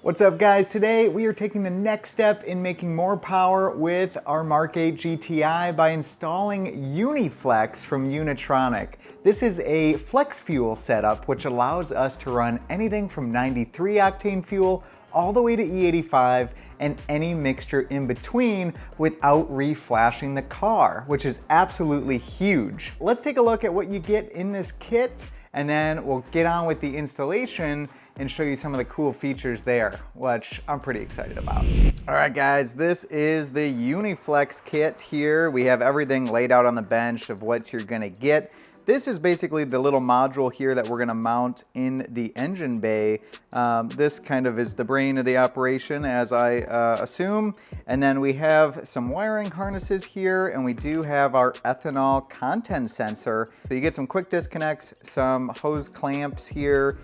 What's up guys? Today we are taking the next step in making more power with our Mk8 GTI by installing UniFLEX from Unitronic. This is a flex fuel setup which allows us to run anything from 93 octane fuel all the way to E85 and any mixture in between without reflashing the car, which is absolutely huge. Let's take a look at what you get in this kit and then we'll get on with the installation and show you some of the cool features there, which I'm pretty excited about. All right guys, this is the UniFLEX kit here. We have everything laid out on the bench of what you're gonna get. This is basically the little module here that we're gonna mount in the engine bay. This kind of is the brain of the operation, as I assume. And then we have some wiring harnesses here, and we do have our ethanol content sensor. So you get some quick disconnects, some hose clamps here,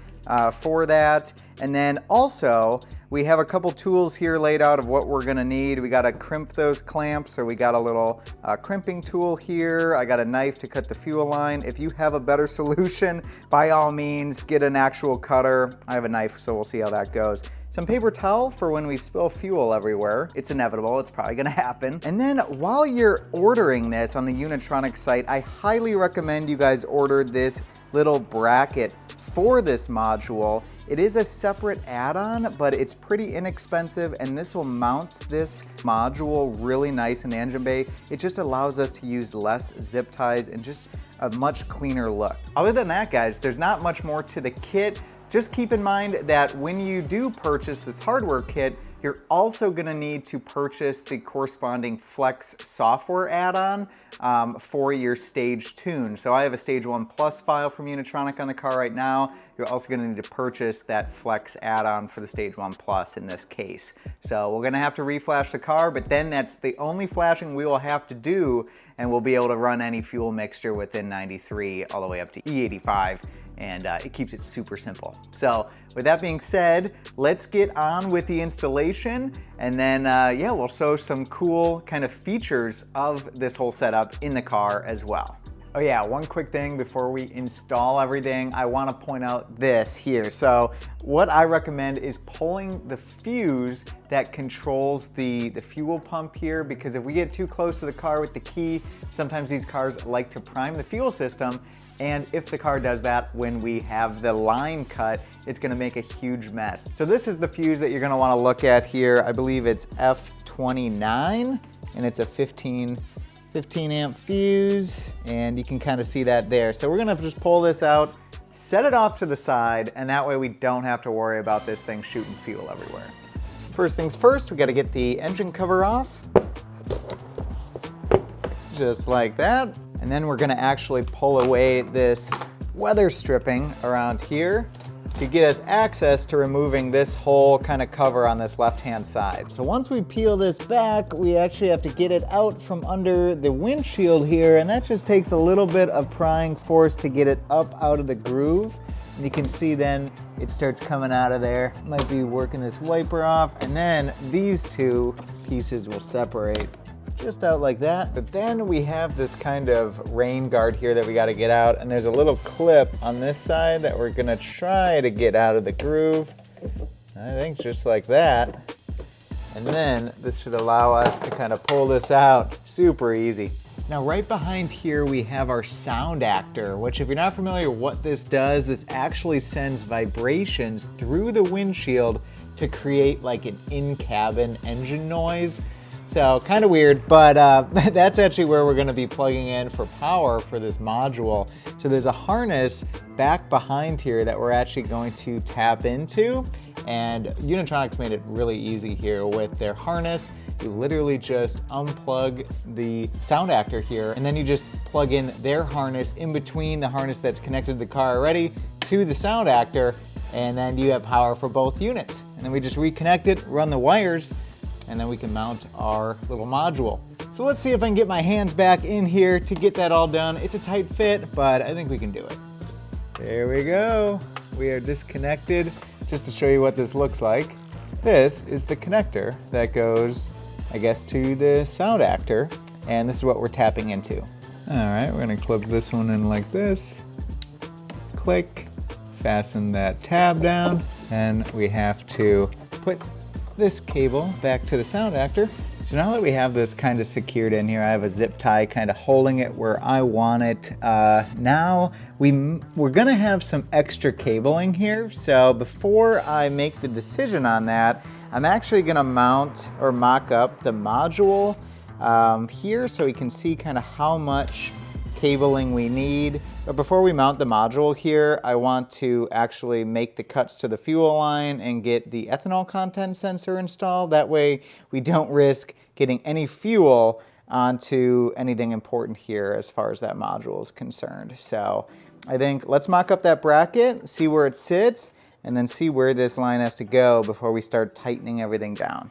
for that. And then also we have a couple tools here laid out of what we're gonna need. We gotta crimp those clamps, so we got a little crimping tool here. I got a knife to cut the fuel line. If you have a better solution, by all means, get an actual cutter. I have a knife, so we'll see how that goes. Some paper towel for when we spill fuel everywhere. It's inevitable, it's probably gonna happen. And then while you're ordering this on the Unitronic site, I highly recommend you guys order this little bracket for this module. It is a separate add-on, but it's pretty inexpensive, and this will mount this module really nice in the engine bay. It just allows us to use less zip ties and just a much cleaner look. Other than that, guys, there's not much more to the kit. Just keep in mind that when you do purchase this hardware kit, you're also gonna need to purchase the corresponding Flex software add-on for your stage tune. So I have a stage 1 plus file from Unitronic on the car right now. You're also gonna need to purchase that Flex add-on for the stage 1 plus in this case. So we're gonna have to reflash the car, but then that's the only flashing we will have to do, and we'll be able to run any fuel mixture within 93 all the way up to E85. And it keeps it super simple. So with that being said, let's get on with the installation, and then yeah, we'll show some cool kind of features of this whole setup in the car as well. Oh yeah, one quick thing before we install everything, I wanna point out this here. So what I recommend is pulling the fuse that controls the fuel pump here, because if we get too close to the car with the key, sometimes these cars like to prime the fuel system. And if the car does that when we have the line cut, it's gonna make a huge mess. So this is the fuse that you're gonna wanna look at here. I believe it's F29, and it's a 15 amp fuse, and you can kind of see that there. So we're gonna just pull this out, set it off to the side, and that way we don't have to worry about this thing shooting fuel everywhere. First things first, we gotta get the engine cover off. Just like that. And then we're gonna actually pull away this weather stripping around here to get us access to removing this whole kind of cover on this left-hand side. So once we peel this back, we actually have to get it out from under the windshield here, and that just takes a little bit of prying force to get it up out of the groove. And you can see then it starts coming out of there. Might be working this wiper off, and then these two pieces will separate just out like that. But then we have this kind of rain guard here that we got to get out, and there's a little clip on this side that we're gonna try to get out of the groove. I think just like that. And then this should allow us to kind of pull this out super easy. Now right behind here we have our sound actor, which if you're not familiar with what this does, this actually sends vibrations through the windshield to create like an in-cabin engine noise. So kind of weird, but that's actually where we're gonna be plugging in for power for this module. So there's a harness back behind here that we're actually going to tap into, and Unitronic's made it really easy here with their harness. You literally just unplug the sound actor here, and then you just plug in their harness in between the harness that's connected to the car already to the sound actor, and then you have power for both units. And then we just reconnect it, run the wires, and then we can mount our little module. So let's see if I can get my hands back in here to get that all done. It's a tight fit, but I think we can do it. There we go. We are disconnected. Just to show you what this looks like, this is the connector that goes, I guess, to the sound actor, and this is what we're tapping into. All right, we're gonna clip this one in like this. Click, fasten that tab down, and we have to put this cable back to the sound actor. So now that we have this kind of secured in here, I have a zip tie kind of holding it where I want it. Now we're gonna have some extra cabling here. So before I make the decision on that, I'm actually gonna mount or mock up the module here so we can see kind of how much cabling we need. But before we mount the module here, I want to actually make the cuts to the fuel line and get the ethanol content sensor installed. That way we don't risk getting any fuel onto anything important here as far as that module is concerned. So I think let's mock up that bracket, see where it sits, and then see where this line has to go before we start tightening everything down.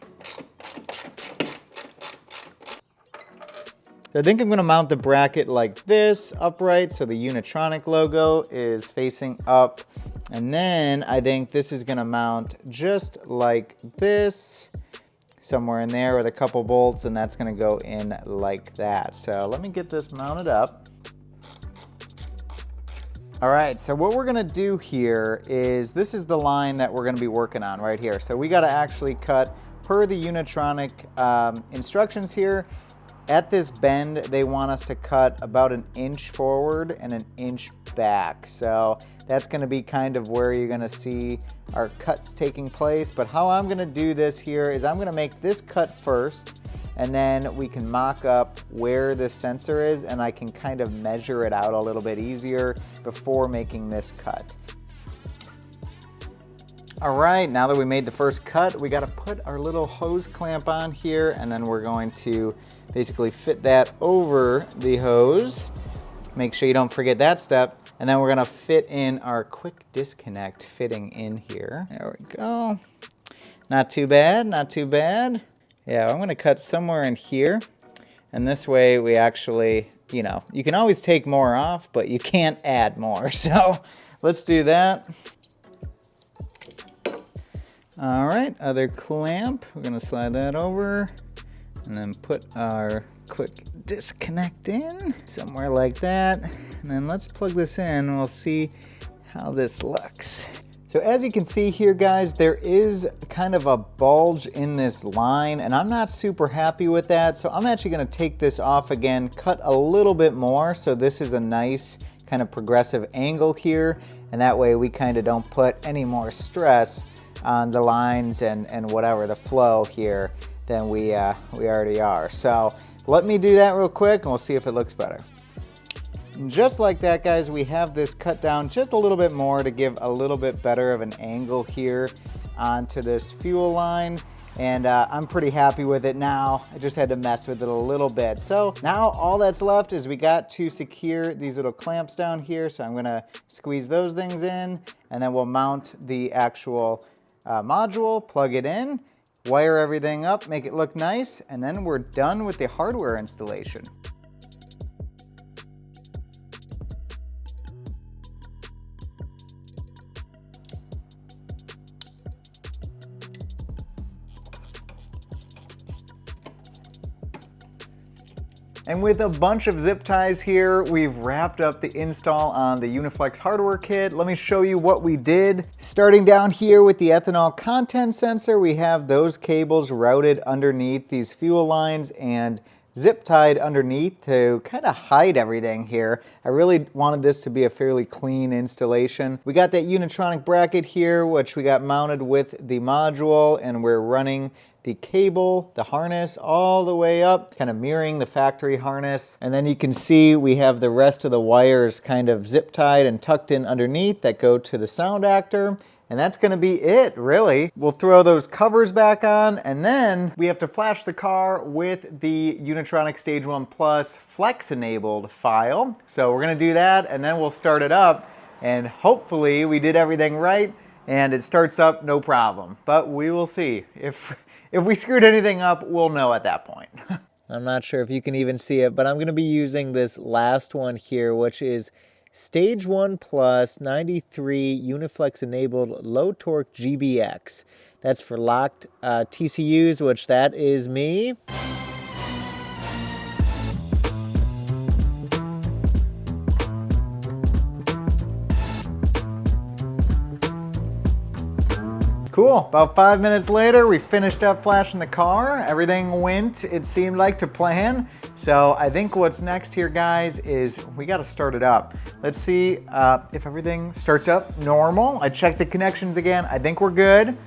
So I think I'm gonna mount the bracket like this, upright, so the Unitronic logo is facing up. And then I think this is gonna mount just like this, somewhere in there with a couple bolts, and that's gonna go in like that. So let me get this mounted up. All right, so what we're gonna do here is, this is the line that we're gonna be working on right here. So we gotta actually cut per the Unitronic instructions here. At this bend, they want us to cut about 1 inch forward and 1 inch back. So that's gonna be kind of where you're gonna see our cuts taking place. But how I'm gonna do this here is I'm gonna make this cut first, and then we can mock up where the sensor is, and I can kind of measure it out a little bit easier before making this cut. All right, now that we made the first cut, we gotta put our little hose clamp on here, and then we're going to basically fit that over the hose. Make sure you don't forget that step. And then we're gonna fit in our quick disconnect fitting in here. There we go. Not too bad, not too bad. Yeah, I'm gonna cut somewhere in here. And this way we actually, you know, you can always take more off, but you can't add more. So let's do that. All right, other clamp, we're gonna slide that over and then put our quick disconnect in somewhere like that. And then let's plug this in and we'll see how this looks. So as you can see here, guys, there is kind of a bulge in this line, and I'm not super happy with that. So I'm actually gonna take this off again, cut a little bit more. So this is a nice kind of progressive angle here. And that way we kind of don't put any more stress on the lines and whatever the flow here than we already are. So let me do that real quick and we'll see if it looks better. And just like that, guys, we have this cut down just a little bit more to give a little bit better of an angle here onto this fuel line. And I'm pretty happy with it now. I just had to mess with it a little bit. So now all that's left is we got to secure these little clamps down here. So I'm gonna squeeze those things in, and then we'll mount the actual module, plug it in, wire everything up, make it look nice, and then we're done with the hardware installation. And with a bunch of zip ties here, we've wrapped up the install on the UniFLEX hardware kit. Let me show you what we did. Starting down here with the ethanol content sensor, we have those cables routed underneath these fuel lines and zip tied underneath to kind of hide everything here. I really wanted this to be a fairly clean installation. We got that Unitronic bracket here, which we got mounted with the module, and we're running the cable, the harness, all the way up, kind of mirroring the factory harness. And then you can see we have the rest of the wires kind of zip tied and tucked in underneath that go to the sound actor. And that's gonna be it, really. We'll throw those covers back on, and then we have to flash the car with the Unitronic Stage 1 Plus Flex enabled file. So we're gonna do that, and then we'll start it up, and hopefully we did everything right, and it starts up no problem. But we will see. If we screwed anything up, we'll know at that point. I'm not sure if you can even see it, but I'm gonna be using this last one here, which is Stage 1 Plus 93 UniFLEX enabled low torque GBX. That's for locked TCUs, which that is me. Cool, about 5 minutes later, we finished up flashing the car. Everything went, it seemed like, to plan. So I think what's next here, guys, is we gotta start it up. Let's see if everything starts up normal. I checked the connections again. I think we're good.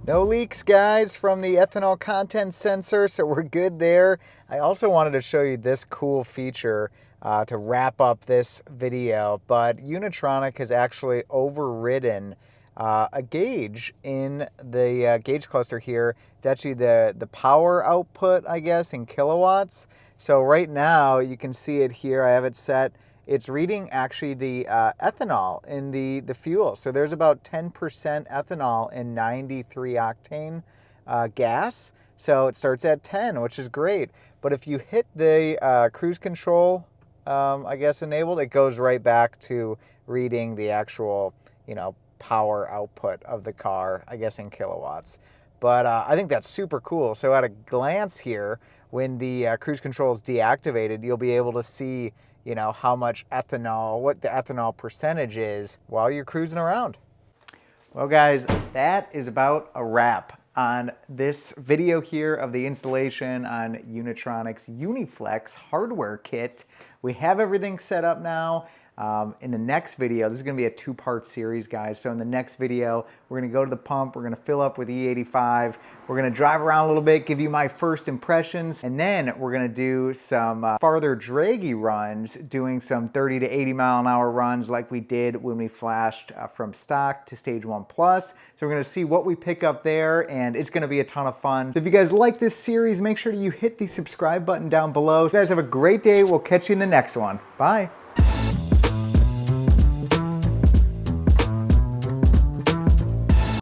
No leaks, guys, from the ethanol content sensor, so we're good there. I also wanted to show you this cool feature to wrap up this video, but Unitronic has actually overridden a gauge in the gauge cluster here. It's actually the power output, I guess, in kilowatts. So right now, you can see it here. I have it set. It's reading actually the ethanol in the fuel. So there's about 10% ethanol in 93 octane gas. So it starts at 10, which is great. But if you hit the cruise control, I guess enabled, it goes right back to reading the actual, power output of the car, I guess in kilowatts. But I think that's super cool. So at a glance here, when the cruise control is deactivated, you'll be able to see how much ethanol, what the ethanol percentage is while you're cruising around. Well, guys, that is about a wrap on this video here of the installation on Unitronic's UniFLEX hardware kit. We have everything set up now. In the next video, this is going to be a two-part series, guys. So in the next video, we're going to go to the pump. We're going to fill up with E85. We're going to drive around a little bit, give you my first impressions. And then we're going to do some farther draggy runs, doing some 30 to 80 mile an hour runs like we did when we flashed from stock to Stage 1 Plus. So we're going to see what we pick up there, and it's going to be a ton of fun. So if you guys like this series, make sure you hit the subscribe button down below. So you guys have a great day. We'll catch you in the next one. Bye.